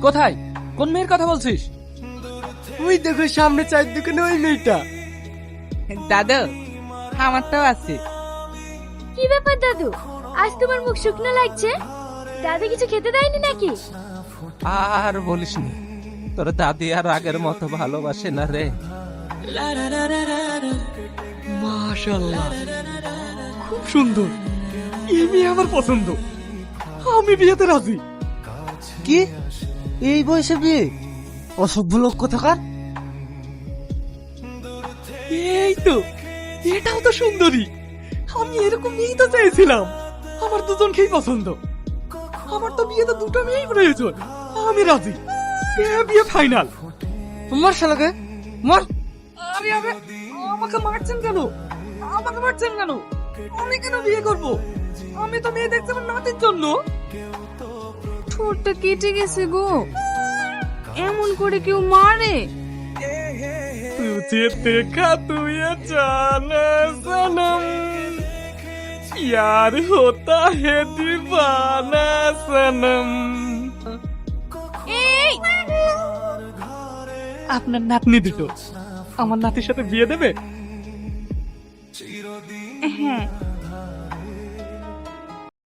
কোথায়? কোন মেয়ের কথা বলছিস? ওই দেখো সামনে চায়ের দোকানে ওই মেয়েটা। দাদু, আমারটাও আছে। কি ব্যাপার দাদু, আজ তোমার মুখ শুকনো লাগছে? দাদু কিছু খেতে দেয়নি নাকি? আর বলিস না, তোর দাদি আর আগের মতো ভালোবাসে না রে। মাশাআল্লাহ, খুব সুন্দর। এই মেয়ে আমার পছন্দ, আমি বিয়েতে রাজি। কি এই বয়সে বিয়ে? অসভ্য লোক কোথাকার। এই তো, এটাও তো সুন্দরী। আমি এরকম মেয়েই তো চেয়েছিলাম। আমার দুজনকেই পছন্দ। আমার তো বিয়েতে দুটো মেয়েই প্রয়োজন। আমি রাজি, বিয়ে ফাইনাল। তোমার শালাকে মার। আরে আরে, আমাকে মারছেন কেন? আমাকে মারছেন কেন? আমি কেন বিয়ে করব? আমি তো মেয়ে দেখছি আমার নাতির জন্য। ঠোঁটটা কেটে গেছে গো, এমন করে কেউ মারে? तुझे देखा तू ये जाने सनम, प्यार होता है दीवाना सनम। এই আপনার নাতনি দুটো আমার নাতির সাথে বিয়ে দেবে? হ্যাঁ,